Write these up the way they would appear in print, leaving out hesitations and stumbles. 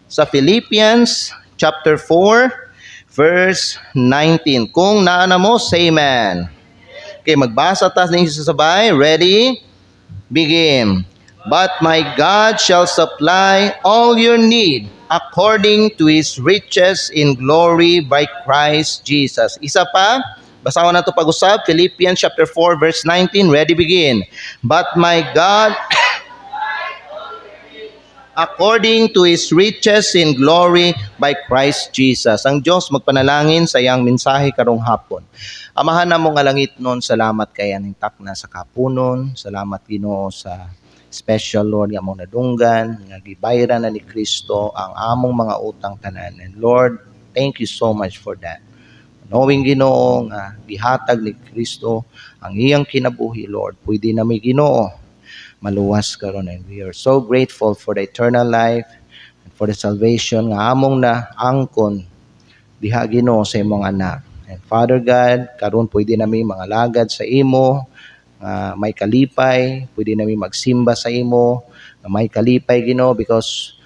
sa Philippians chapter 4 verse 19. Kung naana mo, say amen. Okay, magbasa tayo ninyo sabay. Ready? Begin. But my God shall supply all your need according to His riches in glory by Christ Jesus. Isa pa, basahan na ito pag-usap. Philippians chapter 4 verse 19. Ready? Begin. But my God according to His riches in glory by Christ Jesus. Ang Diyos magpanalangin sa iyang mensahe karong hapon. Amahan na mo nga langit nun, salamat kay aning takna sa kapunon, salamat Ginoo sa special Lord nga among nadunggan, nga gibayran na ni Kristo ang among mga utang tanan. And Lord, thank you so much for that. Knowing Ginoo nga gihatag ni Kristo ang iyang kinabuhi, Lord, pwede na may Ginoo maluwas karon, and we are so grateful for the eternal life and for the salvation nga among na angkon diha Ginoo sa imong anak. And Father God, karon pwede nami mga lagad sa imo nga may kalipay, pwede nami magsimba sa imo nga may kalipay Ginoo, because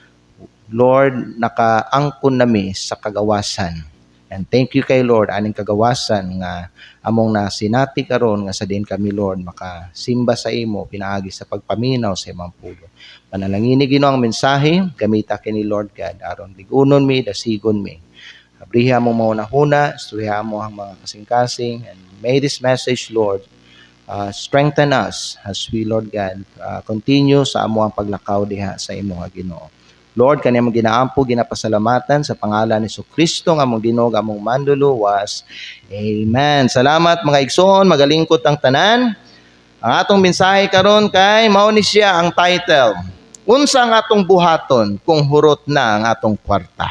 Lord, nakaangkon nami sa kagawasan. And thank you kay Lord aning kagawasan nga among nasinati karon nga sa din kami Lord makasimba sa imo pinaagi sa pagpaminaw sa imong pulo. Panalangini Ginoo ang mensahe, gamita kini Lord God aron ligunon mi, dasigon mi. Abriha mo maunahuna, istorya mo ang mga kasing-kasing, and may this message Lord strengthen us as we Lord God continue sa amo ang paglakaw diha sa imo nga Ginoo. Lord, kaniya mong ginaampo, ginapasalamatan sa pangalan ni Kristo nga mong Ginoo, nga mong manluluwas. Amen. Salamat mga igsoon, magalingkot ang tanan. Ang atong mensahe karon kay mao ni siya ang title. Unsa ang atong buhaton kung hurot na ang atong kwarta?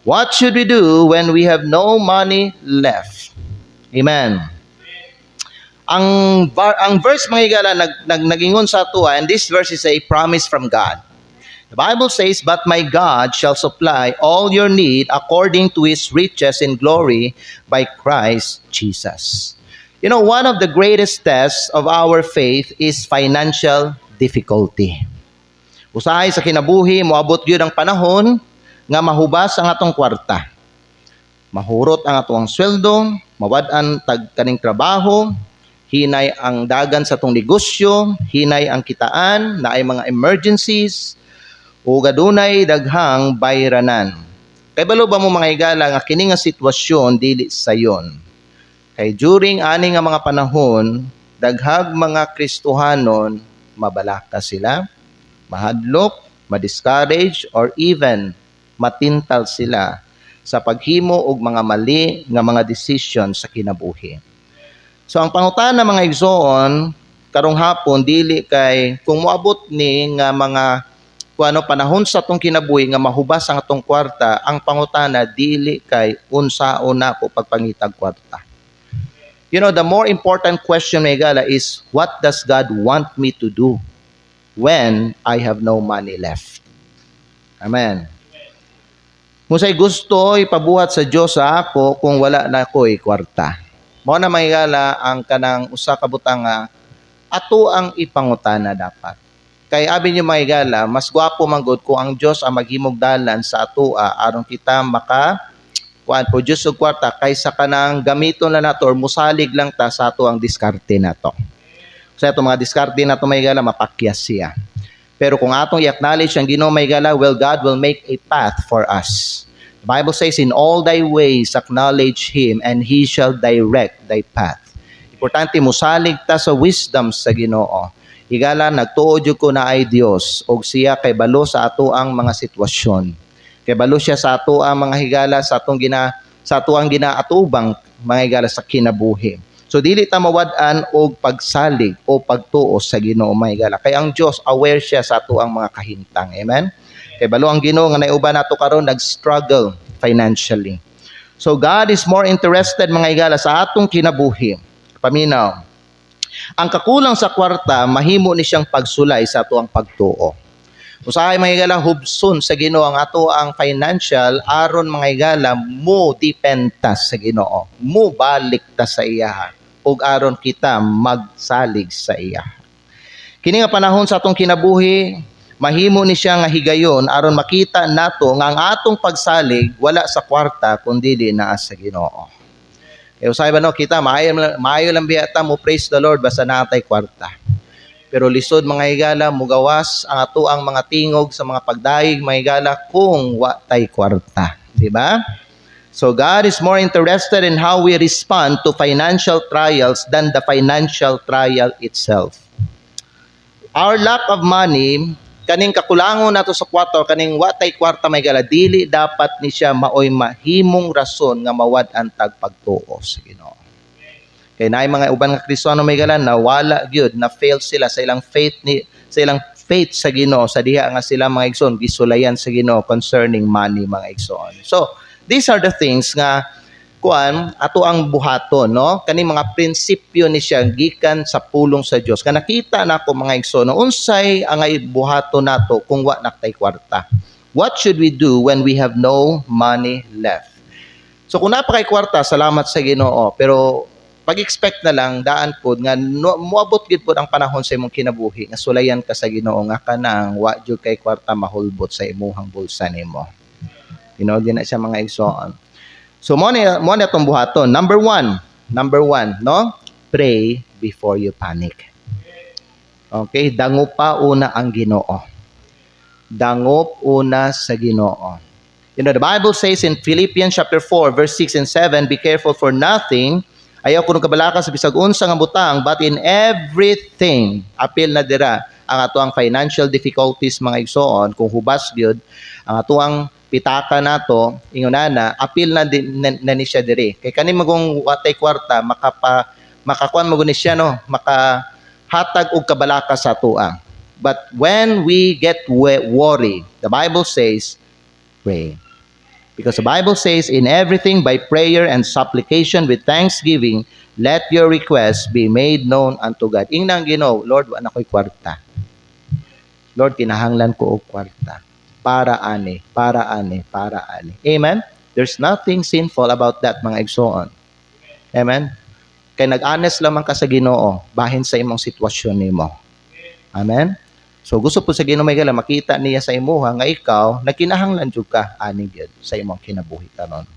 What should we do when we have no money left? Amen. Ang verse mga igala nagingon sa atua, and this verse is a promise from God. The Bible says, but my God shall supply all your need according to His riches in glory by Christ Jesus. You know, one of the greatest tests of our faith is financial difficulty. Usahay sa kinabuhi, moabot yun ang panahon nga mahubas ang atong kwarta. Mahurot ang atong sweldo, mawad-an tag kaning trabaho, hinay ang dagan sa atong negosyo, hinay ang kitaan, naay mga emergencies, o gadunay daghang bayranan. Kay balo ba mo mga higala nga kini nga sitwasyon dili sayon. Kay during ani nga mga panahon, daghag mga Kristohanon mabalaka sila, mahadlok, ma-discourage, or even matintal sila sa paghimo og mga mali nga mga decision sa kinabuhi. So ang pangutana mga igsoon karong hapon dili kay kung moabot ni nga mga panahon sa atong kinabuhi nga mahubas ang atong kwarta, ang pangutana dili kay unsaon nako pagpangitag kwarta. You know, the more important question may gala is, what does God want me to do when I have no money left? Amen. Musay gusto ipabuhat sa Dios sa ako kung wala na ko'y kwarta. Mao na may gala ang kanang usa ka butang nga ato ang ipangutana dapat. Kay abi niyo mga igala, mas gwapo man gud kung ang Dios ang maghimog dalan sa atoa aron kita produce og kwarta kaysa kanang gamiton na nato or musalig lang ta sa ato ang diskarte nato. Sa ato mga diskarte nato mga igala mapakyas siya. Pero kung atong i-acknowledge ang Ginoo mga igala, well, God will make a path for us. The Bible says, in all thy ways acknowledge Him and He shall direct thy path. Importante musalig ta sa wisdom sa Ginoo. Higala nagtuod jud ko na ay Dios og siya kay balo sa ato ang mga sitwasyon. Kay balo siya sa ato ang mga higala sa ato ang ginaatubang mga higala sa kinabuhi. So dili ta mawad-an og pagsalig o pagtuo sa Ginoo mga higala. Kay ang Dios aware siya sa ato ang mga kahintang. Amen. Kay balo ang Ginoo nga naiuban nato karon nag-struggle financially. So God is more interested mga higala sa atong kinabuhi. Paminaw. Ang kakulang sa kwarta, mahimo ni siyang pagsulay sa ato ang pagtuo. Usahay mga higala, hubson sa Ginoo ang ato ang financial aron mga higala mo dependa sa Ginoo. Mo balik ta sa iya ug aron kita magsalig sa iya. Kini nga panahon sa atong kinabuhi, mahimo ni siya nga higayon aron makita nato nga ang atong pagsalig wala sa kwarta kundi di naa sa Ginoo. E usay ba no, kita maayo lang biyata mo praise the Lord basta natay kwarta. Pero lisod mga higala, mugawas ang ato ang mga tingog sa mga pagdaig mga higala kung wa tay kwarta, di ba? So God is more interested in how we respond to financial trials than the financial trial itself. Our lack of money, kaning kakulangon nato sa kwarta, kaning wa tay kwarta may higala, dili dapat ni siya maoy mahimong rason nga mawad-an tag pagtuo sa Ginoo. Kaya naay mga uban nga Kristiyano may galan na wala gyud na fail sila sa ilang faith sa Ginoo sa diha nga sila mga igsoon gisulayan sa Ginoo concerning money mga igsoon. So, these are the things nga ato ang buhaton, no? Kani mga prinsipyo ni siya gikan sa pulong sa Dios. Ka nakita nako mga igsoon unsay ang buhaton nato kung wa naktay kwarta. What should we do when we have no money left? So kung napakay kwarta, salamat sa Ginoo, pero pag-expect na lang daan pod nga moabot gid pod ang panahon sa imong kinabuhi nga sulayan ka sa Ginoo nga kanang wa jud kay kwarta mahulbot sa imong bulsa nimo. Di na siya mga igsoon. So mo na tong buhaton. Number one, no? Pray before you panic. Okay, dangop pa una ang Ginoo. Dangop una sa Ginoo. The Bible says in Philippians chapter 4 verse 6 and 7, be careful for nothing. Ayaw ko nung kabalaka sa bisag unsa nga butang, but in everything, apil na dira ang atoang financial difficulties mga igsoon, kung hubas gyud ang atoang pitaka nato, ingonana, apil na ni siya diri. Kay kani magong watay kwarta, makakuan mo ni siya, no? Makahatag og kabalaka sa atoa. But when we get worried, the Bible says, pray. Because the Bible says, in everything by prayer and supplication with thanksgiving, let your requests be made known unto God. Ingnang Ginoo, Lord, wala ko'y kwarta. Lord, kinahanglan ko og kwarta. Para ani. Amen? There's nothing sinful about that, mga igsoon. Amen? Kay nag-honest lamang ka sa Ginoo, bahin sa imong sitwasyon nimo. Amen? So gusto po sa Ginoo may gala makita niya sa imuha nga ikaw nagkinahanglan jud ka ani gyud sa imong kinabuhi karon.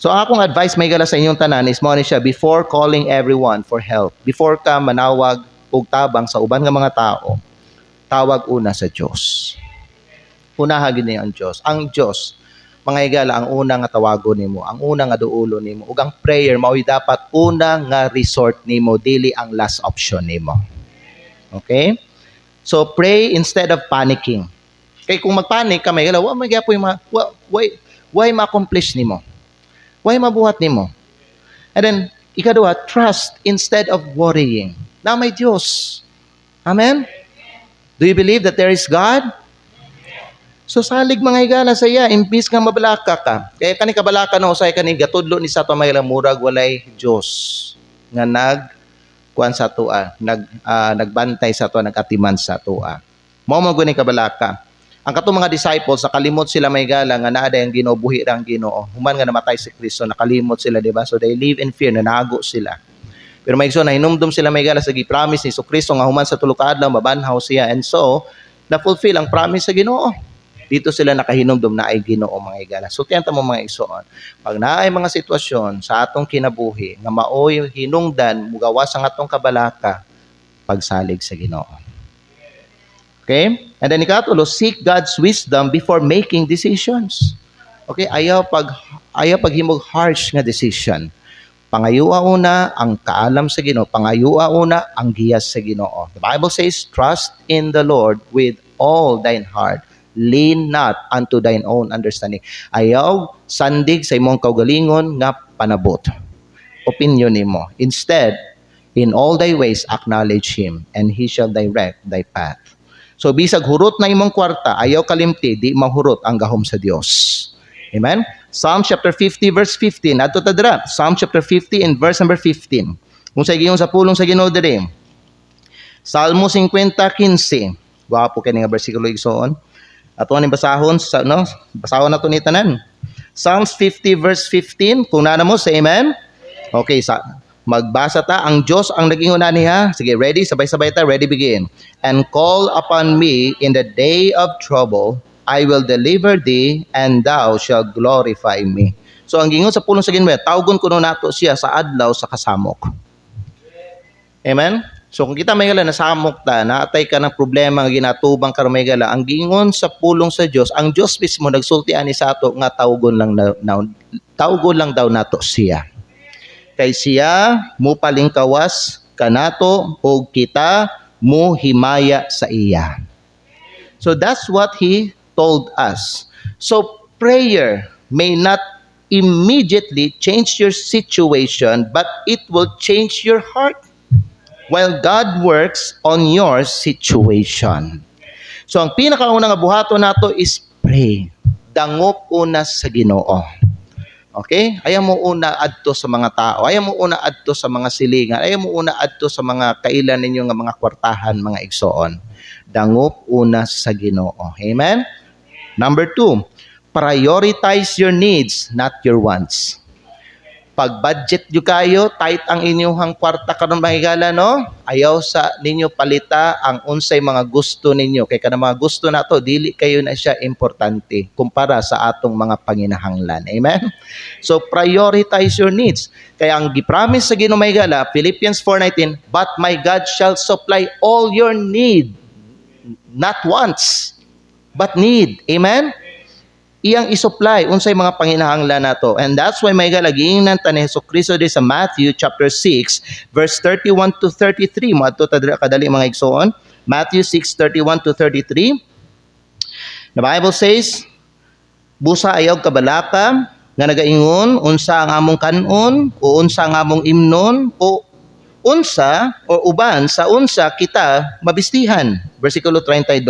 So akong advice may gala sa inyong tanan is mo ni siya, before calling everyone for help, before ka manawag og tabang sa uban nga mga tao, tawag una sa Dios. Unaha gid niya ang Dios. Ang Dios mga higala ang una nga tawagon nimo, ang una nga duulo nimo, ug ang prayer mao'y dapat una nga resort nimo, dili ang last option nimo. Okay? So pray instead of panicking. Kay kung magpanic ka may gala, why ma-accomplish nimo? Why mabuhat nimo? And then ikaduha, trust instead of worrying. Na may Dios. Amen? Do you believe that there is God? So salig mga higala sa iya, imbis nga mabalaka ka. Kaya kani kabalaka no usay kani gatudlo ni sa to may murag walay Dios nga kuan sa tua, nagbantay sa tua, nagatiman sa tua. Mao man guni kabalaka. Ang katong mga disciples nakalimot sila may gala nga naa ang Ginoo, buhi ra ang Ginoo. Human nga namatay si Kristo, nakalimot sila, di ba? So they live in fear, nanago sila. Pero may na hinumdum sila may gala sa gi-promise ni Kristo nga human sa tulo ka adlaw mabanhaw siya, and so na-fulfill ang promise sa Ginoo. Dito sila nakahinumdum na ay Ginoo mga higala. So tiyanta mo mga igsoon, pag naay mga sitwasyon sa atong kinabuhi nga maoy hinungdan mugawas ang atong kabalaka, pagsalig sa Ginoo. Okay? And then ikatulo, seek God's wisdom before making decisions. Okay? Ayaw paghimog harsh nga decision. Pangayua una ang kaalam sa Ginoo, pangayua una ang giyas sa Ginoo. The Bible says, trust in the Lord with all thine heart. Lean not unto thine own understanding. Ayaw sandig sa imong kaugalingon nga panabot. Opinion nimo. Instead, in all thy ways acknowledge Him, and He shall direct thy path. So bisag hurot na imong kwarta, ayaw kalimti, di mahurot ang gahom sa Dios. Amen? Psalm chapter 50 verse 15. Adto ta dira. Psalm chapter 50 and verse number 15. Kung sa giyon sa pulong sa Ginoo diri. Salmo 50:15. Wapo kay nga bersikulo igsoon. Ato ni basahon no? Basahon nato ni tanan. Psalms 50 verse 15. Kung nana mo say amen. Okay, Magbasa ta, ang Diyos ang nag-inguna niya. Sige, ready? Sabay-sabay ta, ready, begin. And call upon me in the day of trouble, I will deliver thee, and thou shalt glorify me. So ang gingon sa pulong sa Ginoo, tawgon kuno nato siya sa adlaw sa kasamok. Amen? So kung kita may gala, nasamok ta, naatay ka ng problema, ginatubang ka may gala, ang gingon sa pulong sa Diyos, ang Diyos mismo nagsultian ni sa ato nga tawgon lang daw nato siya. Kay siya mo palingkawas kanato o kita mo himaya sa iya. So that's what he told us. So prayer may not immediately change your situation, but it will change your heart while God works on your situation. So ang pinakaunang nga buhaton nato is pray. Dangop una sa Ginoo. Okay? Ayaw mo una adto sa mga tao. Ayaw mo una adto sa mga silingan. Ayaw mo una adto sa mga kailan ninyo nga mga kwartahan, mga igsoon. Dangop una sa Ginoo. Amen? Number 2, prioritize your needs, not your wants. Pag budget nyo kayo, tight ang inyong kwarta karon mahigala, no? Ayaw sa ninyo palita ang unsay mga gusto ninyo. Kay kanang mga gusto nato, dili kayo na siya importante kumpara sa atong mga panginahanglan. Amen? So prioritize your needs. Kaya ang gipromise sa Ginoo mahigala, Philippians 4:19, but my God shall supply all your need, not wants, but need. Amen? Iyang isupply unsay mga panginahanglan nato. And that's why may galagingan ta ni Hesukristo di sa Matthew chapter 6 verse 31 to 33. Mo adto ta dira kadali mga igsoon. Matthew 6:31 to 33. The Bible says, busa ayaw kabalaka nga nagaingon unsa ang among kanon o unsa ang among imnon o unsa o uban sa unsa kita mabistihan. Versikulo 32.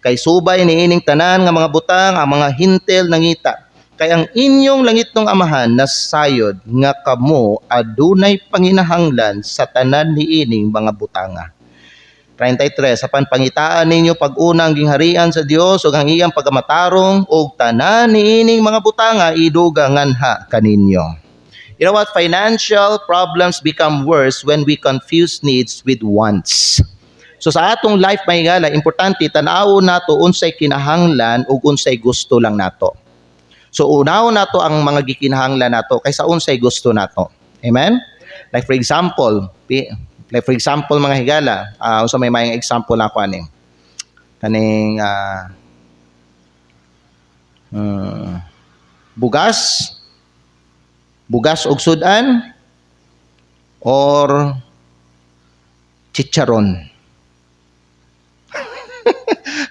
Kay subay niining tanan nga mga butang ang mga hintel nangita. Kay ang inyong langitong amahan nasayod nga kamo adunay panginahanglan sa tanan niining mga butanga. 33. Apan pangitaan ninyo pag-unang gingharian sa Dios ug ang iyang pagamatarong ug tanan niining mga butanga iduga nganha kaninyo. You know what? Financial problems become worse when we confuse needs with wants. So sa atong life mahigala, importante tanaw nato unsay kinahanglan ug unsay gusto lang nato. So unaw nato ang mga gikinahanglan nato kaysa unsay gusto nato. Amen? Like for example mga higala, unsa may mayang example na ko ani. Kaning bugas og sudan or chicharon.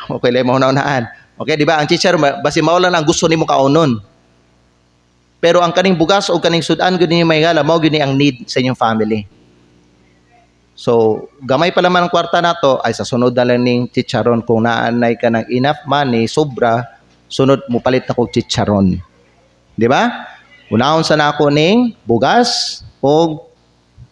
Okay, lay mo na-unaan. Okay, di ba? Ang chicharon basi mao lang ang gusto nimo kaunon. Pero ang kaning bugas o kaning sudan gud ninyo mahigala, mao gid ni ang need sa inyong family. So, gamay pa laman ang kwarta nato ay sa sunod na lang ning chicharon kung naanay ka ng enough money, sobra, sunod mo palit na kog chicharon. Di ba? Unahon sa nako ning bugas o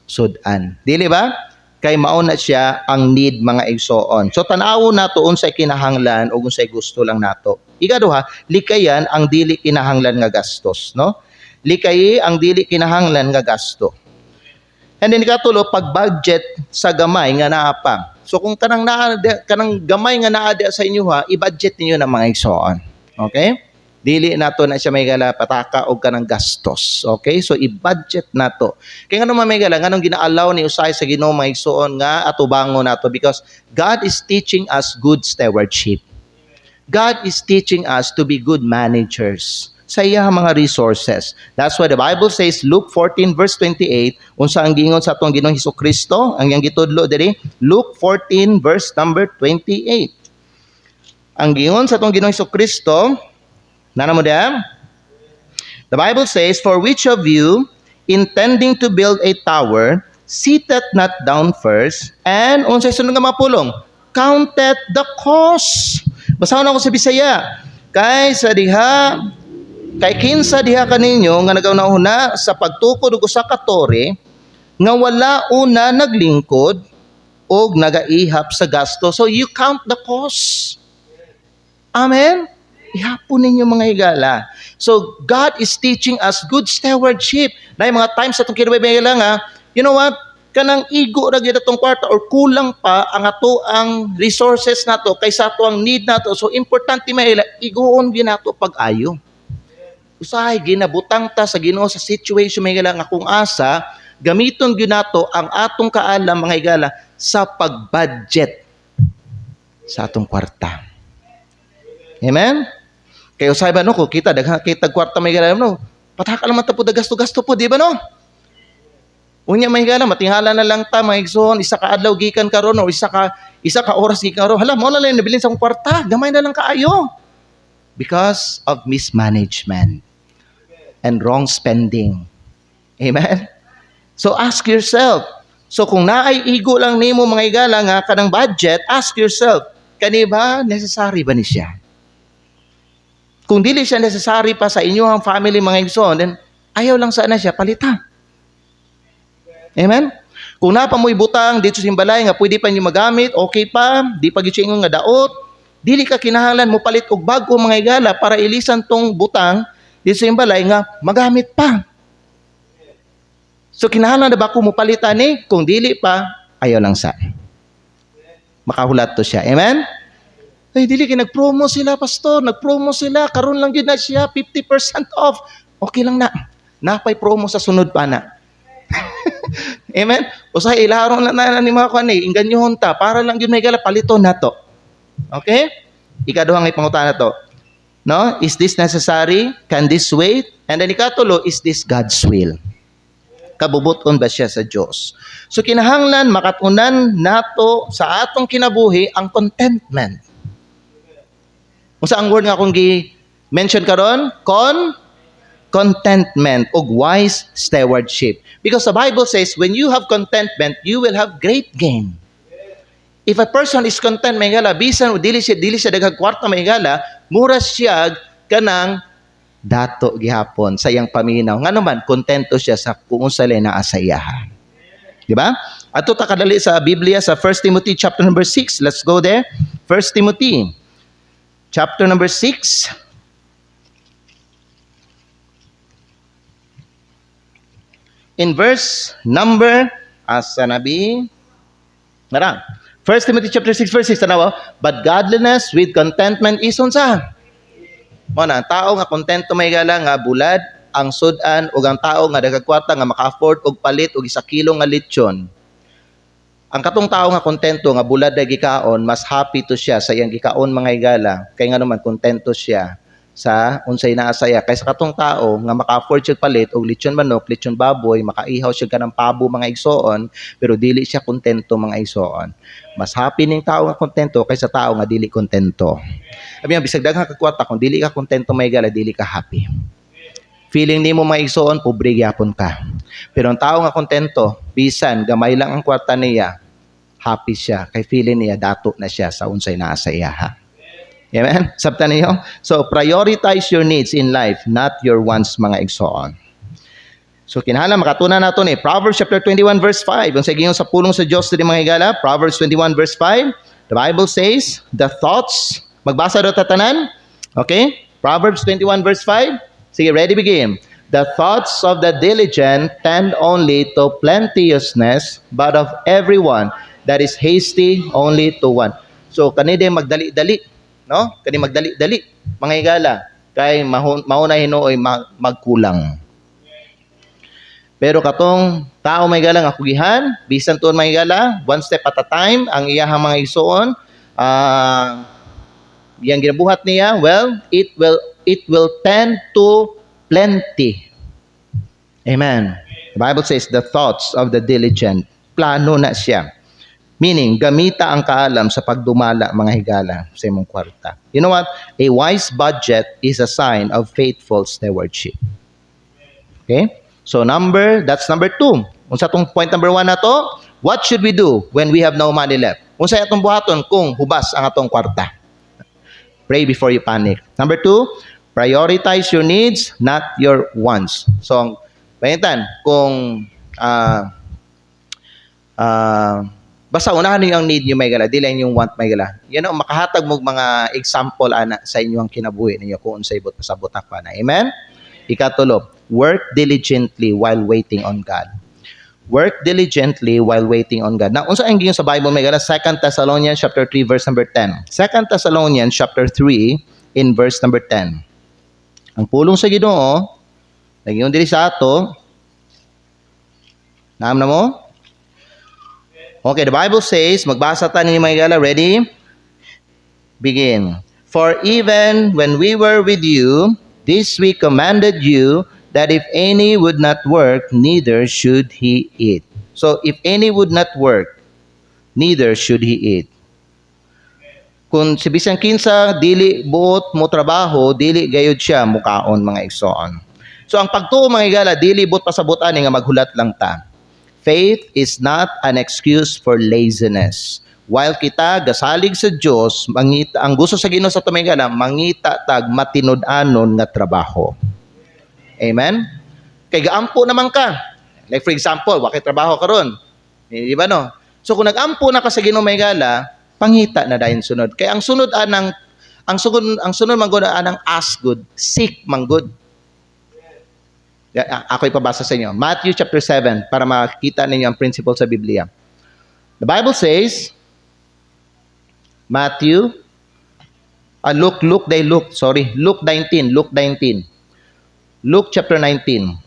sudan. Dili ba? Kay mao na siya ang need mga igsoon. So tan-aw nato unsay kinahanglan o unsay gusto lang nato. Ikaduha, likayan ang dili kinahanglan nga gastos, no? Likayi ang dili kinahanglan nga gasto. And then ikatulo, pag-budget sa gamay nga naa pa. So kung kanang gamay nga naa sa inyo ha, i-budget niyo na mga igsoon. Okay? Dili nato na siya may gala pataka og kanang gastos. Okay? So i-budget nato. Kaya ngano may gala nganong ginaalaw ni usay sa Ginoo mga igsoon nga atubangon nato because God is teaching us good stewardship. God is teaching us to be good managers sa iyang mga resources. That's why the Bible says Luke 14 verse 28 unsa ang gingon sa atong Ginoong Hesukristo ang iyang gitudlo diri Luke 14 verse number 28. Ang gingon sa atong Ginoong Hesukristo nana mo diyan? The Bible says, for which of you, intending to build a tower, sitteth not down first, and unsay sunod nga mapulong, counted the cost. Basahon ako sa Bisaya. Kay kinsa diha kaninyo nga nagauna sa pagtukod og usa ka tore nga wala una naglingkod og nagaihap sa gasto. So you count the cost. Amen? Ihapon ninyo mga higala. So, God is teaching us good stewardship. Na yung mga times sa itong kinabay nga, you know what? Kanang igo ra gyud atong kwarta or kulang pa ang ato ang resources nato kaysa ato ang need nato. So importante may igoon gyud nato pag-ayo. Usahay ginabutang ta sa Ginoo sa situation may nga kung asa gamiton gyud nato ang atong kaalam mga higala sa pag-budget sa atong kwarta. Amen? Kaya usahay ba no ko kita daghang kita kwarta may higala no. Pataka naman ta po gasto-gasto po, di ba no? Unya may higala matinghala na lang ta mga igsoon, isa ka adlaw gikan karon o isa ka oras gikan karon. Hala mo na lang nabilin sa akong kwarta, gamay na lang kaayo. Because of mismanagement and wrong spending. Amen? So ask yourself. So kung naay igo lang nimo mga higala nga kanang budget, ask yourself, kani ba necessary ba ni siya? Kung dili siya necessary pa sa inyong family mga igsoon, then ayaw lang sana siya palita. Amen? Kung napa mo'y butang dito sa simbalay nga pwede pa niyo magamit, okay pa, di pa gyud nga daot, dili ka kinahanglan mo palit og bago mga higala para ilisan tong butang dito sa simbalay nga magamit pa. So kinahanglan na ba ko mo palitan ni? Kung dili pa, ayaw lang sa. Makahulat to siya. Amen? Ay, dili kay nag-promo sila, pastor. Nag-promo sila. Karon lang yun na siya. 50% off. Okay lang na. Napay promo sa sunod pa na. Amen? O sa ilaro na ni mga kanay. Inganyohon ta. Para lang yun may gala. Palito na to. Okay? Ikaduhang ipangutan na to. No? Is this necessary? Can this wait? And then ikatulo, is this God's will? Kabubuton ba siya sa Diyos? So kinahanglan makatunan nato sa atong kinabuhi ang contentment. Kung sa ang word nga akong gi-mention karon, contentment o wise stewardship. Because the Bible says, when you have contentment, you will have great gain. If a person is content, may higala, bisan o dili siya daghang kwarta may higala, mura siya kanang dato gihapon sa iyang paminaw. Nga naman, kontento siya sa kung sala na asayahan. Di ba? Ato ta kadali sa Biblia sa 1 Timothy chapter number 6. Let's go there. 1 Timothy chapter number 6. In verse number asa nabi narang 1 Timothy chapter 6 verse 6 tanawa, but godliness with contentment is unsa? Mo na tao nga kontento may gala nga bulad ang sudan ug ang tao nga daghang kwarta nga maka-afford og palit og 1 kilo nga lechon. Ang katong tao nga kontento nga bulad na gikaon, mas happy to siya sa iyang gikaon mga higala kay nga naman kontento siya sa unsay naa saya kaysa katong tao nga maka-afford siya palit og lechon manok, lechon baboy, makaihaw siya kanang pabo mga igsoon pero dili siya kontento mga igsoon. Mas happy ning tao nga kontento kaysa tao nga dili kontento. Abi bisag daghang kagwata kung dili ka kontento may gala, dili ka happy. Feeling nimo mga igsoon pobre gyapon ka. Pero ang tao nga kontento, bisan gamay lang ang kwarta niya, happy siya kay feeling niya dato na siya sa unsay naa sa iya. Amen? Sabtan niyo? So, prioritize your needs in life, not your wants, mga igsoon. So, kinahanglan makatunan nato ni Proverbs chapter 21 verse 5. Ang sagingon sa pulong sa Dios diri mga higala, Proverbs 21 verse 5. The Bible says, the thoughts, magbasa daw tatanan. Okay? Proverbs 21 verse 5. Sige, ready, begin. The thoughts of the diligent tend only to plenteousness, but of everyone that is hasty only to want. So, kanide magdali-dali. No? Kani magdali-dali mga higala kay mauna hinuoy magkulang. Pero katong tao may higala nga kugihan, bisan tuon mga higala, one step at a time ang iyahang mga igsoon, yang ginabuhat niya, well, it will tend to plenty. Amen. The Bible says the thoughts of the diligent, plano na siya. Meaning, gamita ang kaalam sa pagdumala mga higala sa imong kwarta. You know what? A wise budget is a sign of faithful stewardship. Okay? So that's number 2. Unsa tong point number 1 na to? What should we do when we have no money left? Unsa atong buhaton kung hubas ang atong kwarta? Pray before you panic. Number 2, prioritize your needs, not your wants. So, pahintan, kung basta unahan niyo ang need niyo may gala, dili yung want may gala. Yan ang makahatag mo mga example ana sa inyong kinabuhi ninyo kung unsay pasabot ako na. Amen? Ikatulo, work diligently while waiting on God. Work diligently while waiting on God. Now, unsa ang giyon sa Bible may gala 2 Thessalonians chapter 3 verse number 10. 2 Thessalonians chapter 3 in verse number 10. Ang pulong sa Ginoo nagiyon diri sa ato. Naam na mo? Okay, the Bible says, magbasa ta ninyo mga gala, ready? Begin. For even when we were with you, this we commanded you, that if any would not work, neither should he eat. So, if any would not work, neither should he eat. Kung si bisang kinsa, dili buot mo trabaho, dili gayud siya mukaon mga igsoon. So, ang pagtuo mga igala, dili buot pasabutan nga maghulat lang ta. Faith is not an excuse for laziness. While kita gasalig sa Dios, mangita ang gusto sa Ginoo sa tumigala, mangita tag matinud-anon nga trabaho. Amen? Kay gaampo naman ka. Like for example, wa kay trabaho karon. Di ba no? So kung nag-ampo na ka sa Ginoo may gala, pangita na dayon sunod. Kay ang sunod sunod man gud anang ask good, seek man good. Ako ipabasa sa inyo. Matthew chapter 7 para makita ninyo ang principle sa Biblia. The Bible says, Luke 19. Luke chapter 19.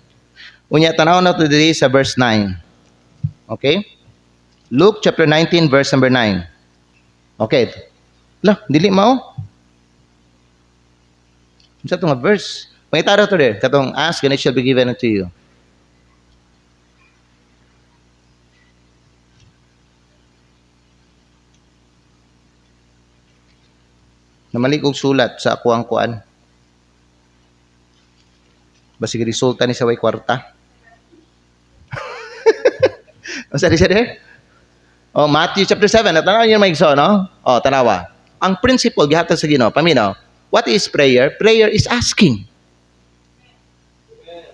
Unya, tanaw na ito dito sa verse 9. Okay? Luke chapter 19, verse number 9. Okay. Dili mao. Sa itong verse. Pangitaro ito rin. Katong, ask and it shall be given unto you. Namalig og sulat sa akuang kuan. Basig resulta ni sa way kwarta. Unsa di siya de? Oh, Matthew chapter 7. Tanaw niyo maigso, no? Oh, tanawa. Ang principle gihatag sa Ginoo, paminaw. What is prayer? Prayer is asking.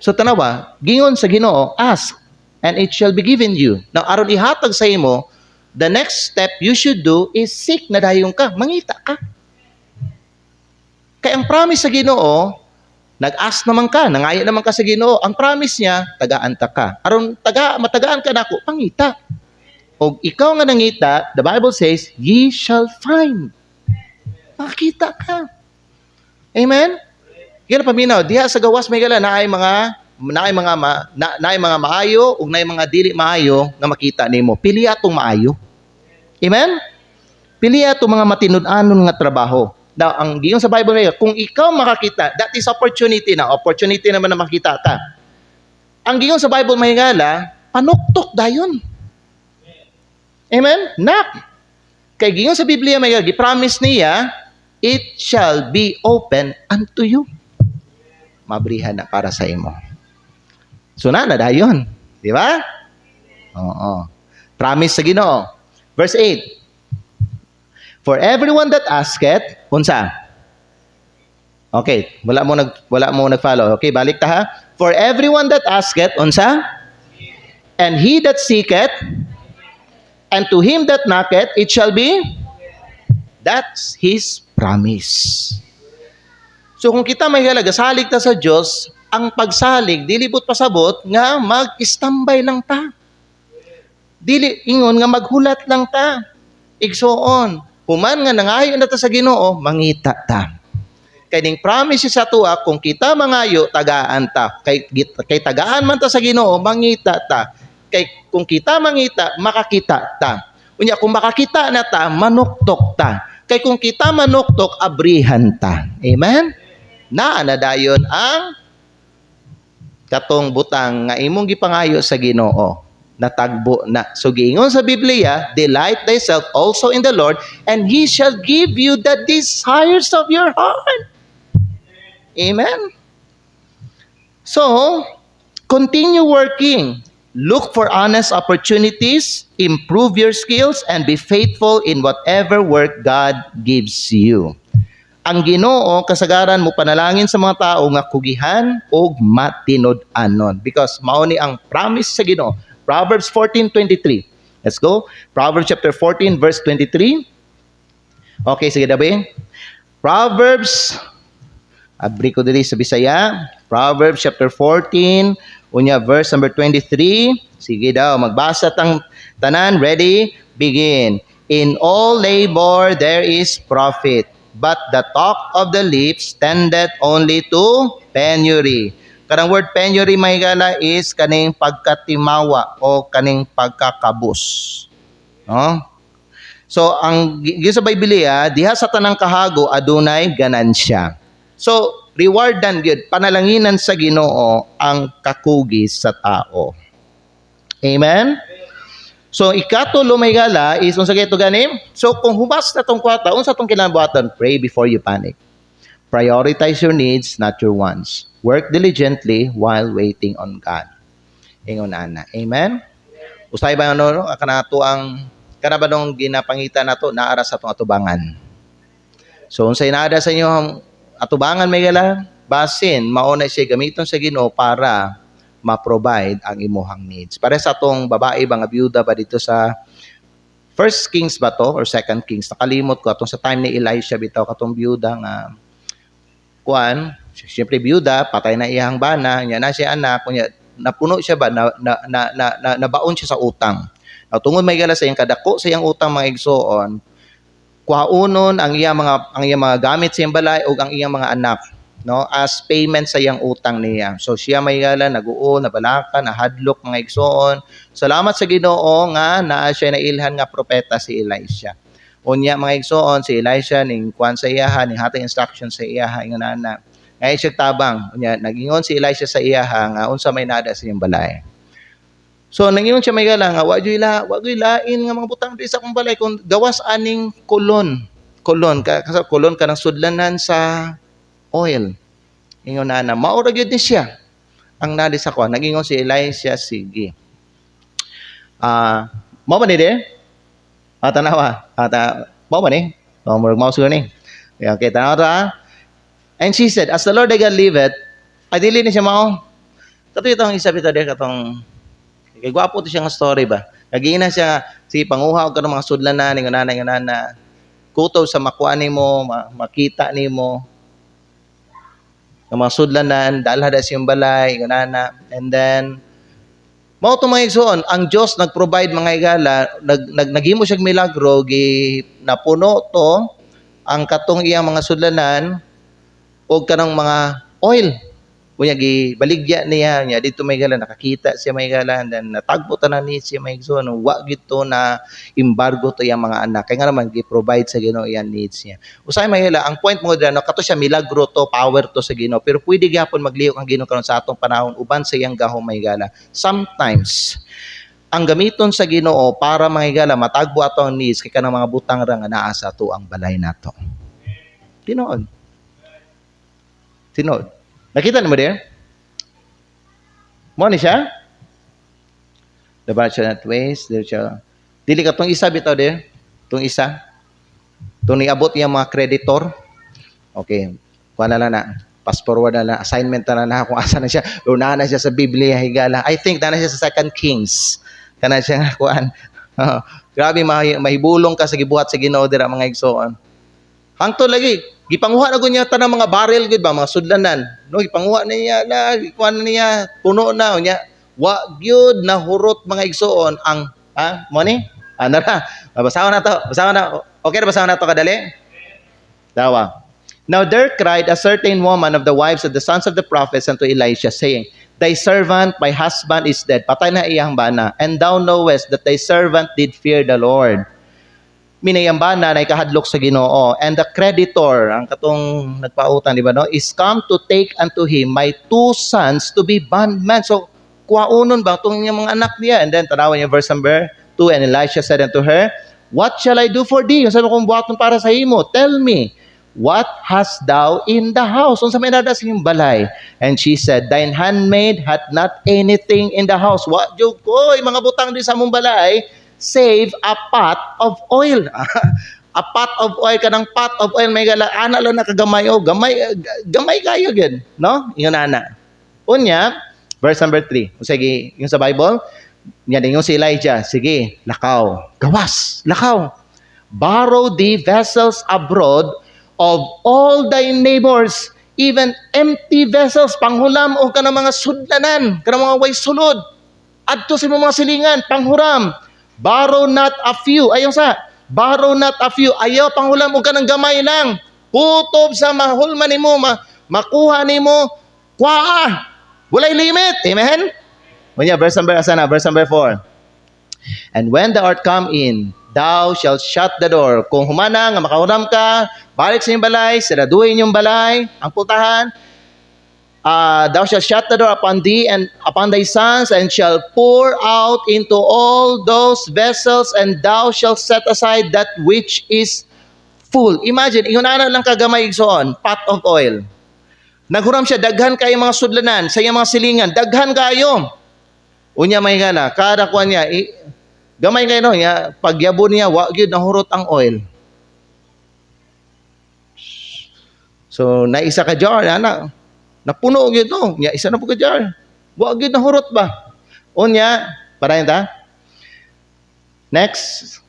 So tanawa, gingon sa Ginoo, ask and it shall be given you. Now aron ihatag sa imo, the next step you should do is seek na dayon ka, mangita ka. Kaya ang promise sa Ginoo, nag-ask naman ka, nangayo naman ka sa Ginoo. Ang promise niya, tagaan ta ka. Aron matagaan ka nako, pangita. O ikaw nga nangita, the Bible says, ye shall find. Makita ka. Amen? Kaya paminaw, diha sa gawas may gala naay mga maayo ug naay mga dili maayo nga makita nimo. Pili atong maayo. Amen? Pili atong mga matinud-anon nga trabaho. Now, ang giyon sa Bible ngayon, kung ikaw makakita, that is opportunity na. Opportunity naman na makita ka. Ang giyon sa Bible may gala, panuktok dayon. Amen? Nak. Kay giyon sa Biblia may gala, gi-promise niya, it shall be open unto you. Mabrihan na para sa imo. So na dayon. Di ba? Oo. Promise sa Ginoo. Verse 8. For everyone that asketh, unsa? Okay, wala mo nag-follow. Okay, balik ta ha. For everyone that asketh, unsa? And he that seeketh, and to him that knocketh, it shall be. That's his promise. So kung kita may halaga, salig ta sa Diyos, ang pagsalig, dilibot pasabot, nga mag-istambay lang ta. Dili, ingon nga maghulat lang ta. Igsoon. Human nga nangayo na ta sa Ginoo, mangita ta. Kay ning promise sa tuwa, kung kita mangayo, tagaan ta. Kay tagaan man ta sa Ginoo, mangita ta. Kay kung kita mangita, makakita ta. Unya kung makakita na ta, manuktok ta. Kay kung kita manuktok, abrihan ta. Amen? Naanadayon ang katong butang nga imong gipangayo sa Ginoo. Natagbo na. So giingon sa Biblia, delight thyself also in the Lord, and He shall give you the desires of your heart. Amen? So, continue working. Look for honest opportunities, improve your skills, and be faithful in whatever work God gives you. Ang Ginoo kasagaran mo panalangin sa mga tao nga kugihan o matinud-anon. Because mao ni ang promise sa Ginoo. Proverbs 14:23. Let's go. Proverbs chapter 14 verse 23. Okay, sige dabi. Proverbs, abri ko diri sa Bisaya. Proverbs chapter 14 Unya, verse number 23. Sige daw, magbasa tang tanan. Ready? Begin. In all labor there is profit, but the talk of the lips tendeth only to penury. Kanang word penury, may gala, is kaning pagkatimawa o kaning pagkakabus. No? So, ang sa Biblia, diha sa tanang kahago, adunay ganansya. So, rewardan gyud, panalanginan sa Ginoo ang kakugis sa tao. Amen? So, ikatulo may gala is, unsa kay ito ganim? So, kung hubas na tong kwata, unsa tong kinabuhatan? Pray before you panic. Prioritize your needs, not your wants. Work diligently while waiting on God. Ingon ana. Amen? Usay ba ano, kanato ang kanabadong ginapangita nato naara sa atong atubangan. So, unsay naada sa inyo atubangan may gala, basin, mauna siya gamiton sa Ginoo para ma-provide ang imuhang needs. Para sa atong babae, mga byuda ba dito sa First Kings ba to or Second Kings? Nakalimot ko atong sa time ni Elisha bitaw katong byuda nga siyempre byuda, patay na iyang bana, nya na siya anak, kunya napuno siya ba nabaon siya sa utang. Tungod may gala sa iyang kadako sa iyang utang mga igsoon, kuhaunon ang iyang mga gamit sa iyang balay ug ang iyang mga anak, no, as payment sa iyang utang niya. So siya may gala naguo, nabalaka, nahadlok mga igsoon. Salamat sa Ginoo nga naa siya nailhan nga propeta si Elisha. Unya mga igsoon si Elisha ning kuan sa iyaha, ning hatag instruction sa iyaha ingon ana. Ngay siya tabang. Unya nagingon si Elisha sa iyaha nga unsa may nada sa iyang balay. So nangingon siya may gala nga wa gyud lain nga mga butang di sa akong balay kung gawas aning kolon ka ng sudlanan sa oil. Ingon na mao ra gyud ni siya ang nadi sa kuan. Nagingon si Elisha, sige. Mao ba ni de? Tanawa. Mao ba ni? Mao siguro ni. Okay, tanawa ta. And she said, as the Lord thy God liveth, ay dili ni siya mao. Kato itong isa bitaw de katong kay gwapo to siya nga story ba. Nagina siya si panguha og kanang mga sudlanan ning nana kutob sa makuha nimo, makita nimo. Ng mga sudlanan, dalha da siyang balay, ganana. And then mao to mga igsoon, ang Dios nag-provide mga igala, naghimo siya milagro, napuno to ang katong iyang mga sudlanan og kanang mga oil. Kunya gibaligya niya dito may gala nakakita siya may gala, and then natagpo tanan ni siya may igsoon, wa gito na embargo to yang mga anak kay nga naman gi-provide sa Ginoo yan needs niya. Usay may gala, ang point mo dira no kato siya milagro to, power to sa Ginoo, pero pwede gyapon maglihok ang Ginoo karon sa atong panahon uban sa iyang gahom may gala. Sometimes ang gamiton sa Ginoo para mga gala matagbo ato ang needs kay kanang mga butang ra nga naa sa ato ang balay nato. Tinuod. Nakita mo there? Mo ni siya? The branch not waste, there siya. Dili ka tong isa bitaw there. Tong isa. Tong niabot niya mga creditor. Okay. Kuha na na. Pass forward na assignment na kung asa na siya. Una na siya sa Biblia higala. I think na siya sa Second Kings. Kana siya kuan. Grabe mahibulong ka sa gibuhat sa Ginoo dira mga igsoon. Hangtod lagi gipanguha na gud niya tanang mga barrel gud ba mga sudlanan, no, gipanguha niya kuan niya puno na unya wa gyud nahurot mga igsoon ang mo ni ano na basahan na okay na basahan na to kadali dawa. Now there cried a certain woman of the wives of the sons of the prophets unto Elisha, saying, thy servant my husband is dead, patay na iyang bana, and thou knowest that thy servant did fear the Lord. Minayambana na ikahadlok sa Ginoo, and the creditor, ang katong nagpautang, di ba no, is come to take unto him my 2 sons to be bondmen. So, kuhaunon ba itong mga anak niya? And then, tanawan niya verse number 2, and Elisha said unto her, what shall I do for thee? Sabi kong buhaton para sa imo, tell me, what hast thou in the house? Unsa may nada sa iyong balay? And she said, thine handmaid hath not anything in the house. What jud ko, mga butang di sa mong balay, save a pot of oil. A pot of oil, kanang pot of oil may gala ana lang nakagamay gamay kayo gid, no? Ingon ana. Unya, verse number 3. Sige, yung sa Bible, nya dingon si Elijah, sige, lakaw. Gawas, lakaw. Borrow the vessels abroad of all thy neighbors even empty vessels, panghulam o kanang mga sudlanan, kanang mga way sulod. Adto sa mga silingan, panghuram. Borrow not a few. Ayaw sa, borrow not a few. Ayaw panghulam o kanang gamay lang. Putob sa mahulman nimo, makuha nimo, kwaa. Walay limit. Amen? Verse number 4. And when thou art come in, thou shalt shut the door. Kung humana nga makahuram ka, balik sa iyong balay, siraduhin yung balay, ang pultahan, thou shalt shut the door upon thee and upon thy sons, and shall pour out into all those vessels, and thou shalt set aside that which is full. Imagine, ihunana lang kagamay igsoon, pot of oil. Naghuram siya, daghan kayo mga sudlanan, sa iyang mga silingan, daghan kayo. Unya may gana, kada kuha niya, gamay kayo no, pagyabon niya, wag yun nahurot ang oil. So, naisa ka jar, napuno yun no, isa na po ka jar. Wag yun nahurot ba? Unya, parayan ta? Next.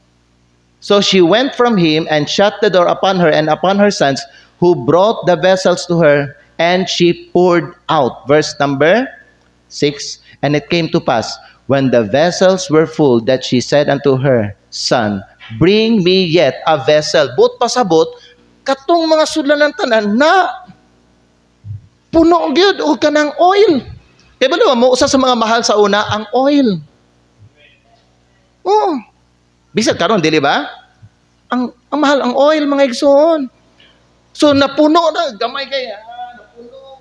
So she went from him and shut the door upon her and upon her sons, who brought the vessels to her, and she poured out. Verse number 6. And it came to pass, when the vessels were full, that she said unto her son, bring me yet a vessel. But pasabot, katong mga sudlanan tanan na puno gyud og kanang oil. Kaya ba mo usa sa mga mahal sa una ang oil. Oh. Bisag karon dili ba? Ang mahal ang oil mga igsoon. So napuno na gamay kaya, napuno.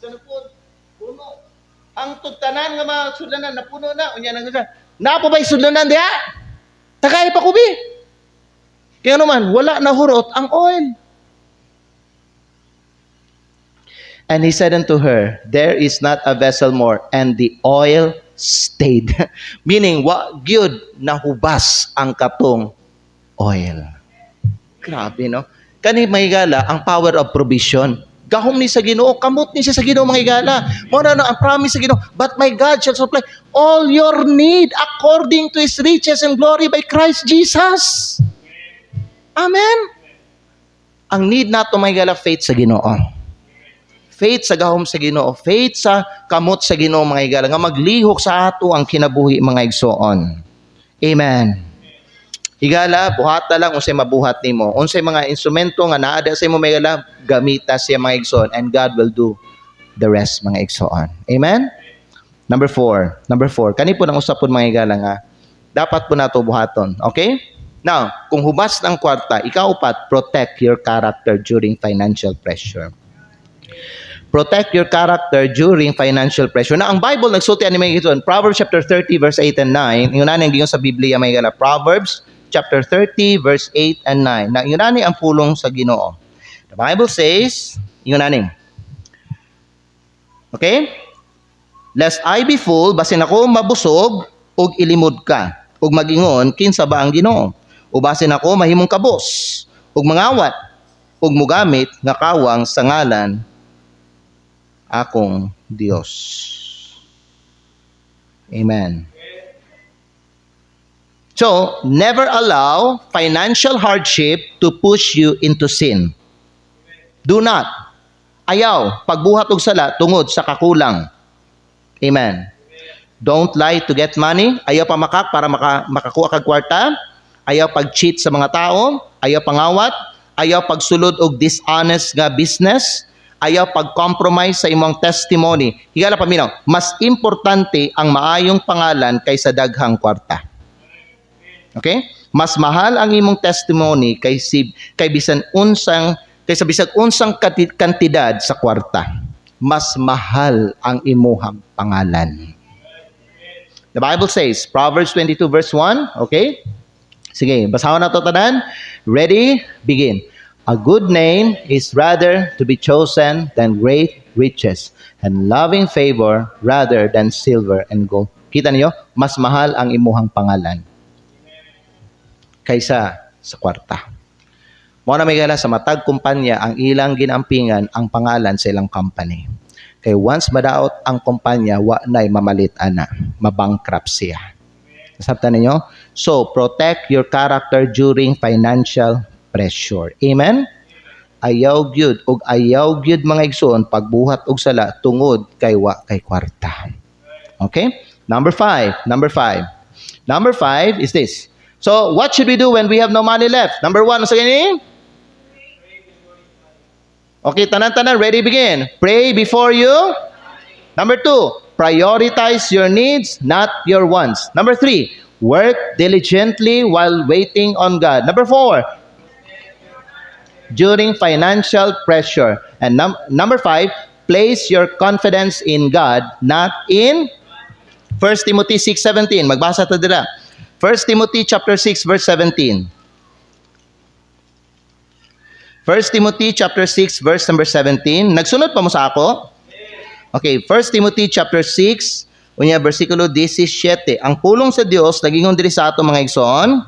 Sa napun, puno. Ang tugtanan nga mga sudlanan napuno na, unya nang sa. Napo ba'y sudlanan diha? Takay pa kubi. Kaya naman wala na hurot ang oil. And he said unto her, there is not a vessel more, and the oil stayed. Meaning, wa gyud nahubas ang katong oil. Grabe, no? Kani mahigala ang power of provision. Gahom ni sa Ginoo, kamot ni siya sa Ginoo mga higala. Mo na ang promise sa Ginoo, but my God shall supply all your need according to His riches and glory by Christ Jesus. Amen. Ang need nato mga higala, faith sa Ginoo. Faith sa gahom sa Ginoo, faith sa kamot sa Ginoo mga higala, nga maglihok sa ato ang kinabuhi mga igsoon. Amen. Higala, buhata lang unsay mabuhat nimo. Unsay mga instrumento nga naa sa imo mga higala, gamita siya mga igsoon, and God will do the rest mga igsoon. Amen. Number 4. Kani po nang usapon mga higala nga dapat po nato buhaton. Okay? Now, kung hubas ng kwarta, ikaw upat, protect your character during financial pressure. Protect your character during financial pressure. Na ang Bible nagsulti ani may gito, Proverbs chapter 30 verse 8 and 9. Yun nang giyon sa Biblia may gala. Proverbs chapter 30 verse 8 and 9. Na yun ang pulong sa Ginoo. The Bible says, yun nani. Okay? Lest I be full, basin ako mabusog ug ilimod ka. Ug magingon kinsa ba ang Ginoo? O basin ako mahimong kabos ug mangawat ug mugamit nga kawang sa ngalan akong Dios. Amen. So, never allow financial hardship to push you into sin. Do not. Ayaw, pagbuhat og sala tungod sa kakulang. Amen. Don't lie to get money. Ayaw pamakak para makakuha kag kwarta. Ayaw pag-cheat sa mga tao. Ayaw pangawat. Ayaw pagsulod og dishonest nga business. Ayaw pag-compromise sa imong testimony. Higala paminaw, mas importante ang maayong pangalan kaysa daghang kwarta. Okay? Mas mahal ang imong testimony kaysa bisag unsang kantidad sa kwarta. Mas mahal ang imuhang pangalan. The Bible says, Proverbs 22 verse 1, okay? Sige, basahan na to tanan. Ready? Begin. A good name is rather to be chosen than great riches, and loving favor rather than silver and gold. Kita niyo, mas mahal ang imuhang pangalan kaysa sa kwarta. Mo na may gala sa matag kumpanya ang ilang ginampingan ang pangalan sa ilang company. Kay once madaot ang kumpanya, wa na'y mamalit ana, mabankrupt siya. Nasabtan ninyo? So, protect your character during financial pressure. Amen? ayaw gyud og ayaw gyud mga igsoon pagbuhat og sala tungod kay wa kay kwarta. Okay? Number five. Number five is this. So, what should we do when we have no money left? Number one, sa gani? Okay, tanan-tanan, ready, begin. Pray before you. Number two, prioritize your needs, not your wants. Number three, work diligently while waiting on God. Number four, during financial pressure. And number five, place your confidence in God, not in 1 Timothy 6:17. Magbasa ta dira. 1 Timothy chapter 6 verse 17. 1 Timothy chapter 6 verse number 17. Nagsunod pa mo sa ako? Okay, 1 Timothy chapter 6, unya bersikulo 17. Ang pulong sa Dios nagingon diri sa ato mga igsoon.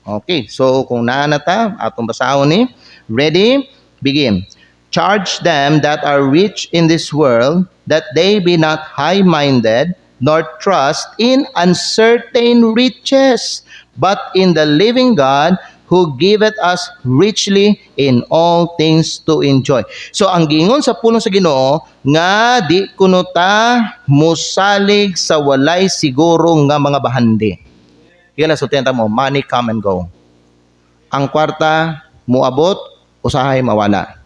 Okay, so kung naa na ta, atong basahon ni. Ready? Begin. Charge them that are rich in this world that they be not high-minded, nor trust in uncertain riches, but in the living God who giveth us richly in all things to enjoy. So ang gingon sa pulong sa Ginoo nga di kuno ta musalig sa walay siguro nga mga bahandi. Kaya so tenta mo, money come and go. Ang kwarta muabot, usahay mawala.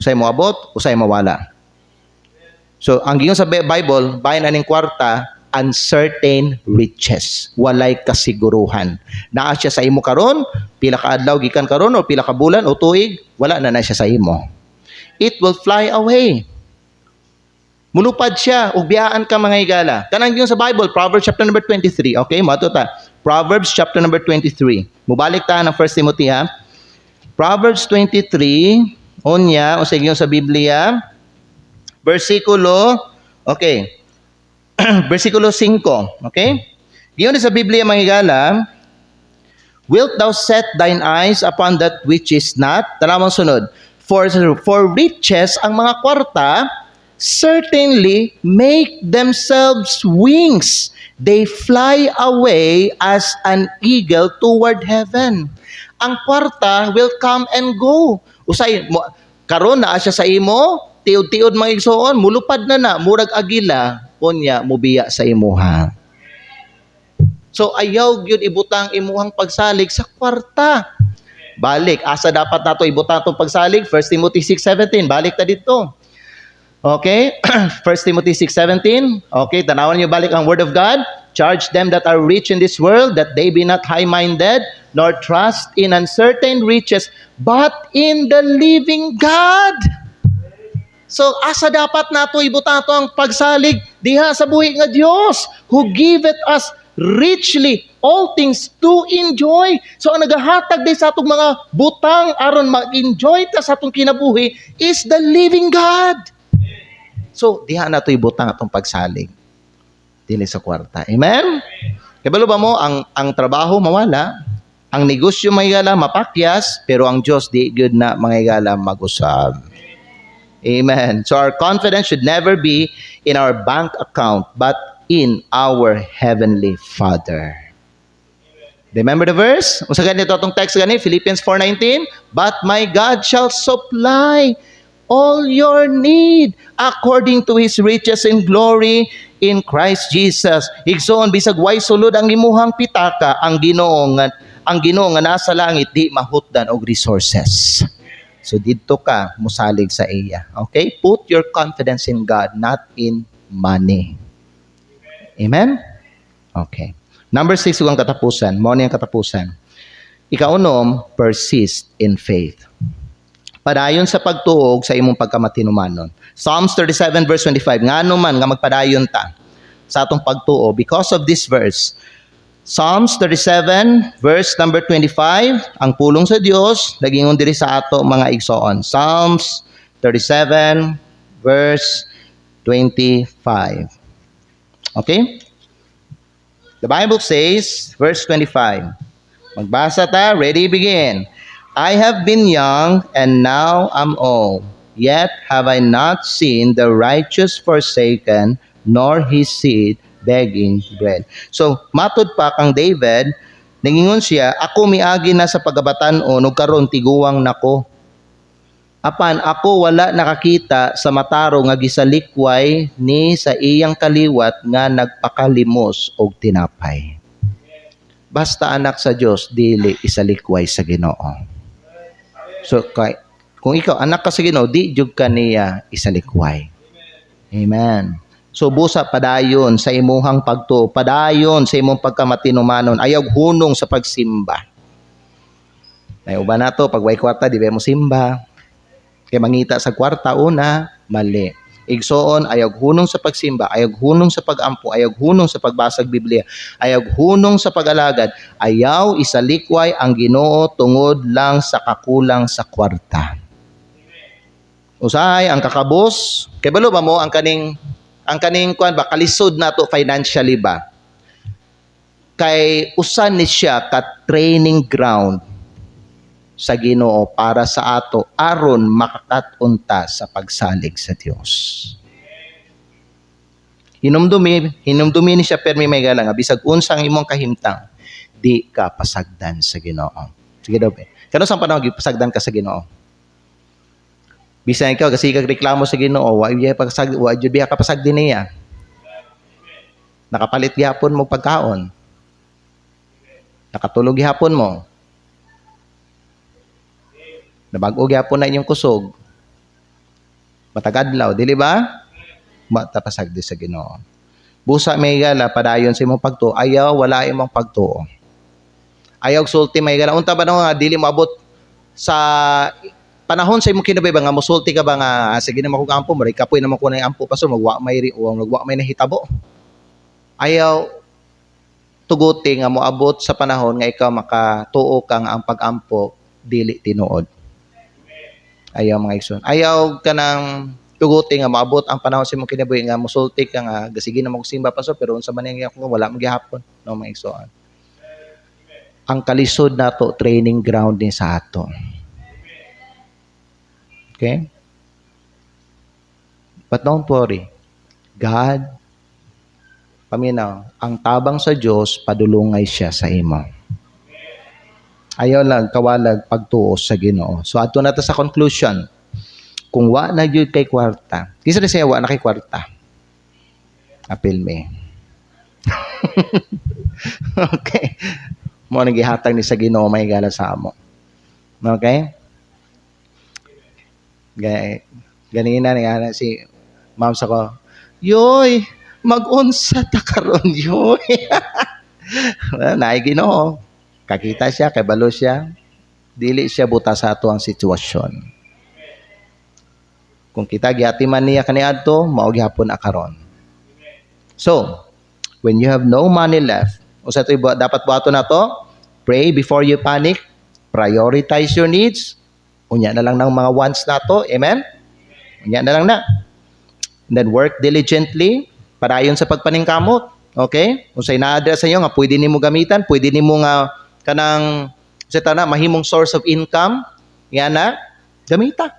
Usahay moabot, usahay mawala. So, ang gingon sa Bible, bayan aning kwarta, uncertain riches. Walay kasiguruhan. Naa siya sa imo karon, pila ka adlaw gikan karon o pila ka bulan o tuig, wala na siya sa imo. It will fly away. Mulupad siya, ug biyaan ka mga higala. Kanang gingon sa Bible, Proverbs chapter number 23. Okay, mato ta. Proverbs chapter number 23. Mubalik ta ng 1 Timothy ha. Proverbs 23, unya, o sige sa Biblia, versikulo, okay, versikulo 5, okay? Giyon sa Biblia, mga higala, wilt thou set thine eyes upon that which is not? Talamang sunod. For riches, ang mga kwarta, certainly make themselves wings. They fly away as an eagle toward heaven. Ang kwarta will come and go. Usay, karon na siya sa imo, tiod-tiod mga igsoon, mulupad na, murag agila, unya, mubiya sa imuha. So, ayaw gyud ibutang imuhang pagsalig sa kwarta. Balik, asa dapat nato ibutang itong pagsalig? 1 Timothy 6:17, balik ta dito. Okay, 1 Timothy 6:17, okay, tanawan niyo balik ang word of God. Charge them that are rich in this world, that they be not high-minded, nor trust in uncertain riches, but in the living God. So, asa dapat nato ibutang ito ang pagsalig diha sa buhi nga Dios, who giveth us richly all things to enjoy. So, ang nagahatag din sa atong mga butang aron mag-enjoy ta sa atong kinabuhi is the living God. So, diha nato ibutang atong pagsalig dinhi sa kwarta. Amen? Kabalo ba mo, ang trabaho mawala, ang negosyo mga higala mapakyas, pero ang Diyos di good na mga higala mag-usab. Amen. So our confidence should never be in our bank account, but in our Heavenly Father. Remember the verse? Usa ganito itong text gani, Philippians 4:19, but my God shall supply all your need according to His riches in glory in Christ Jesus. Igsoon, bisag way sulod ang imuhang pitaka, ang Ginoo nga nasa langit di mahutdan og resources. So dito ka musalig sa iya. Okay? Put your confidence in God, not in money. Amen? Okay. Number 6, ang katapusan. Mo ang katapusan. Ikaunom, persist in faith. Padayon sa pagtuog sa imong pagkamatinumanon. Psalms 37 verse 25. Ngano man nga magpadayon ta sa atong pagtuo because of this verse. Psalms 37 verse number 25, ang pulong sa Dios nagingon diri sa ato mga igsoon. Psalms 37 verse 25. Okay? The Bible says, verse 25. Magbasa ta, ready, begin. I have been young and now am old, yet have I not seen the righteous forsaken, nor his seed begging bread. So, matod pa kang David, nangingon siya, ako miagi na sa pagabatan-on ug karon tiguwang nako. Apan ako wala nakakita sa mataro nga gisalikway ni sa iyang kaliwat nga nagpakalimos og tinapay. Basta anak sa Dios dili isalikway sa Ginoo. So kung ikaw anak ka sa Ginoo, di jud ka niya isalikway. Amen. So busa padayon sa imuhang pagtuo, padayon sa imong pagkamatinumanon, ayaw hunong sa pagsimba. Nay uban nato pag way kwarta di ba mo simba. Kay mangita sa kwarta una, mali. Igsoon, ayog hunong sa pagsimba, ayog hunong sa pagampo, ayog hunong sa pagbasag Biblia, ayog hunong sa pag-alagad, ayaw isalikway ang Ginoo tungod lang sa kakulang sa kwarta. Usahay ang kakabos, kay balo ba mo ang kaning kuan ba kalisod nato financially ba? Kay usan ni siya ka training ground sa Ginoo para sa ato aron makakat-unta sa pagsalig sa Dios. Hinumdumi ni siya permi may gala nga bisag unsang imong kahimtang di ka pasagdan sa Ginoo. Sige daw be. Kano sang panahon gipasagdan ka sa Ginoo? Bisan ikaw kasi kag reklamo sa Ginoo, wa jud biya ka pasagdi niya. Nakapalit gyapon mo pagkaon. Nakatulog gyapon mo. Nabag-o gyapon na inyong kusog. Matagadlaw, dili ba? Matapasagdi sa Ginoo. Busa may gala padayon sa imong pagtuo, ayaw wala imong pagtuo. Ayaw sulti may gala unta ba nga dili moabot sa panahon sa imong kinabay ba nga mosulti ka ba nga sige na makog ampo, maray kapoy naman ko na ampo pastor magwa may nahitabo. Ayaw tuguti nga moabot sa panahon nga ikaw makatuo ka nga ang pag-ampo dili tinuod. Ayaw mga igsoon. Ayaw ka nang tuguti nga maabot ang panahon sa imong kinabuhi nga mosulti ka nga gasige na magsimba pa so pero unsa man yang ako wala magyapon no mga igsoon. Ang kalisod nato training ground ni sa ato. Okay? But don't worry. God paminaw, ang tabang sa Dios padulungay siya sa imo. Ayaw lang kawalag pagtuo sa Ginoo. So adto na ta sa conclusion. Kung wa na gyud kay kwarta. Kisa na siya wa na kay kwarta. Apil me. Okay. Mo nang gihatag ni sa Ginoo may gala sa amo. Okay? Ganina nga si ma'am sa ko. Yoy, mag-unsa ta karon yoy. Naay Ginoo. Kakita siya, kay balo siya, dili siya buta sa ato ang sitwasyon. Kung kita giatiman niya kaniadto, mao gyapon akaron. So, when you have no money left, usa toy dapat buhaton nato, pray before you panic, prioritize your needs. Unya na lang ng mga wants nato, amen? Unya na lang na. And then work diligently, padayon sa pagpaningkamot. Okay? Unsay na-address sa iyo nga pwede nimo gamitan, pwede nimo nga kanang mahimong source of income, yan na, gamita.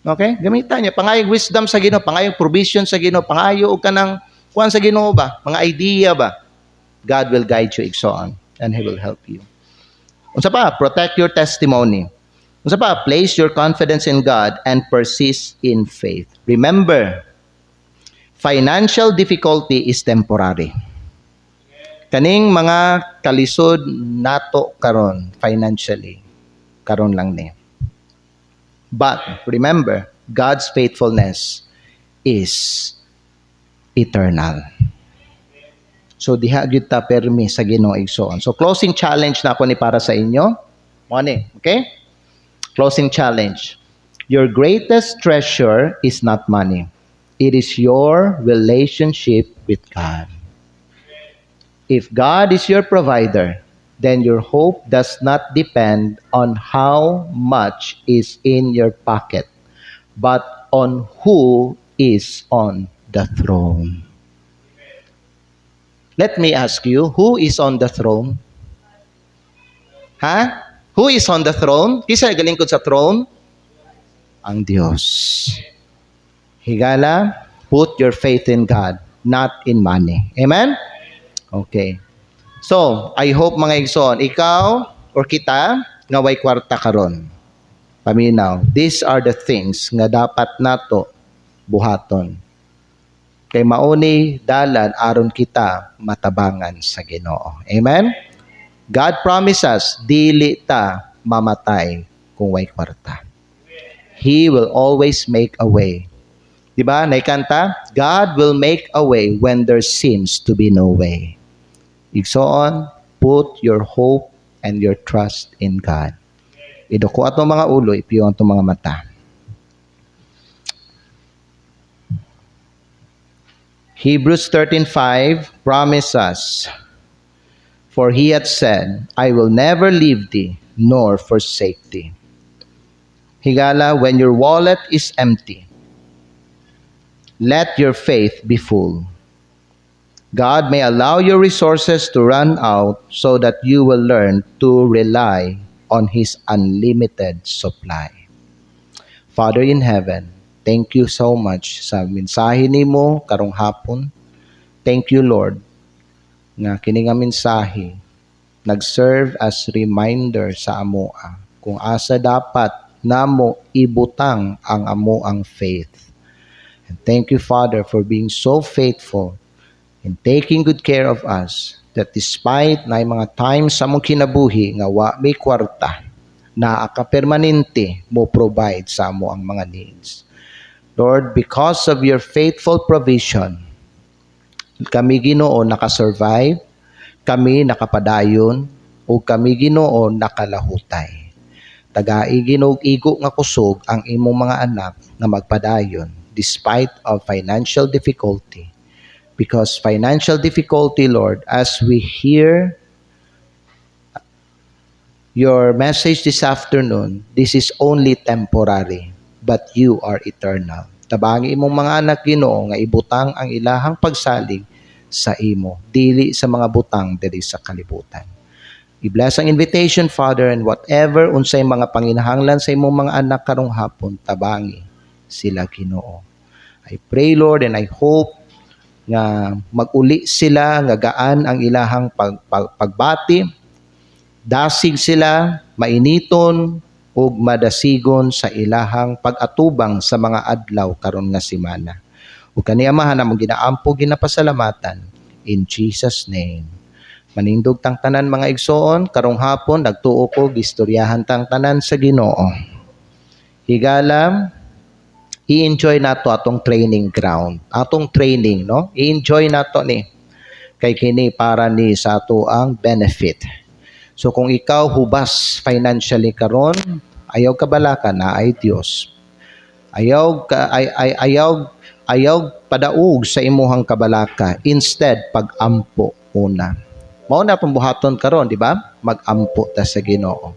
Okay? Gamita niya. Pangayong wisdom sa Ginoo, pangayong provision sa Ginoo, pangayo o kanang kuan sa Ginoo ba? Mga idea ba? God will guide you, so on, and He will help you. Unsa pa? Protect your testimony. Unsa pa? Place your confidence in God and persist in faith. Remember, financial difficulty is temporary. Kaning mga kalisod nato karon financially, karon lang ni. But remember, God's faithfulness is eternal. So diha gyud ta permi sa Ginoo igsoon. So closing challenge na ako ni para sa inyo. Mo ni, okay? Closing challenge. Your greatest treasure is not money. It is your relationship with God. If God is your provider, then your hope does not depend on how much is in your pocket, but on who is on the throne. Let me ask you, who is on the throne? Ha? Who is on the throne? Kisa galingkod sa throne? Ang Diyos. Higala, put your faith in God, not in money. Amen? Okay. So, I hope mga igsoon, ikaw or kita nga way kwarta karon. Paminaw. These are the things nga dapat nato buhaton. Kay mauni dalan aron kita matabangan sa Ginoo. Amen? God promises, dili ta mamatay kung way kwarta. He will always make a way. Diba? Naikanta? God will make a way when there seems to be no way. Igsoon, put your hope and your trust in God. Iduko atong mga ulo, ipiyo atong mga mata. Hebrews 13:5 promises, for he had said, I will never leave thee, nor forsake thee. Higala, when your wallet is empty, let your faith be full. God may allow your resources to run out so that you will learn to rely on His unlimited supply. Father in heaven, thank you so much sa mensahe nimo karong hapon. Thank you, Lord, nga kini nga mensahe nag-serve as reminder sa amoa kung asa dapat namo ibutang ang amoang faith. And thank you, Father, for being so faithful in taking good care of us, that despite na mga times sa mong kinabuhi nga wa may kwarta, na akapermanente mo provide sa amo ang mga needs. Lord, because of your faithful provision, kami Ginoo nakasurvive, kami nakapadayon, o kami Ginoo nakalahutay. Tagai Ginoo igo nga kusog ang imong mga anak nga magpadayon despite of financial difficulty. Because financial difficulty, Lord, as we hear your message this afternoon, this is only temporary, but you are eternal. Tabangi imong mga anak Ginoo nga ibutang ang ilahang pagsalig sa imo, dili sa mga butang diri sa kalibutan. I-bless ang invitation, Father, and whatever unsay mga panginahanglan sa imong mga anak karong hapon, tabangi sila Ginoo. I pray, Lord, and I hope nga maguli sila, nga gaan ang ilahang pagbati, dasig sila, mainiton, ug madasigon sa ilahang pag-atubang sa mga adlaw karon nga semana. Ug kani Amahan among ginaampo ginapasalamatan in Jesus name. Manindog tang tanan mga igsoon, karong hapon nagtuo ko gistoryahan tang tanan sa Ginoo. Higala, i-enjoy nato atong training ground, atong training, no? I-enjoy nato ni kay kini para ni sa ato ang benefit. So kung ikaw hubas financially karon, ayaw kabalaka na ay Dios. Ayaw padaog sa imuhang kabalaka, instead pagampo una. Mao na atong buhaton karon, di ba? Magampo ta sa Ginoo.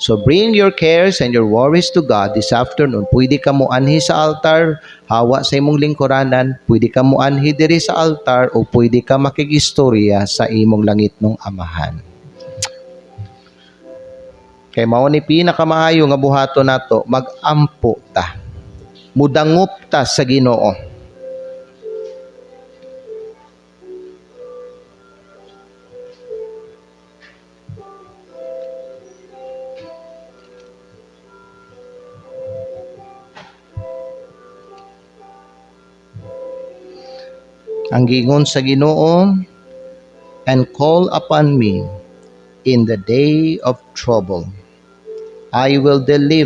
So bring your cares and your worries to God this afternoon. Pwede ka mo anhi sa altar, hawa sa imong lingkuranan, pwede ka mo anhi diri sa altar, o pwede ka makigistorya sa imong langitnong Amahan. Kay mao ni pinakamaayo nga buhaton nato, magampo ta. Mudangup ta sa Ginoo. Ang giingon sa Ginoo, and call upon me in the day of trouble. I will deliver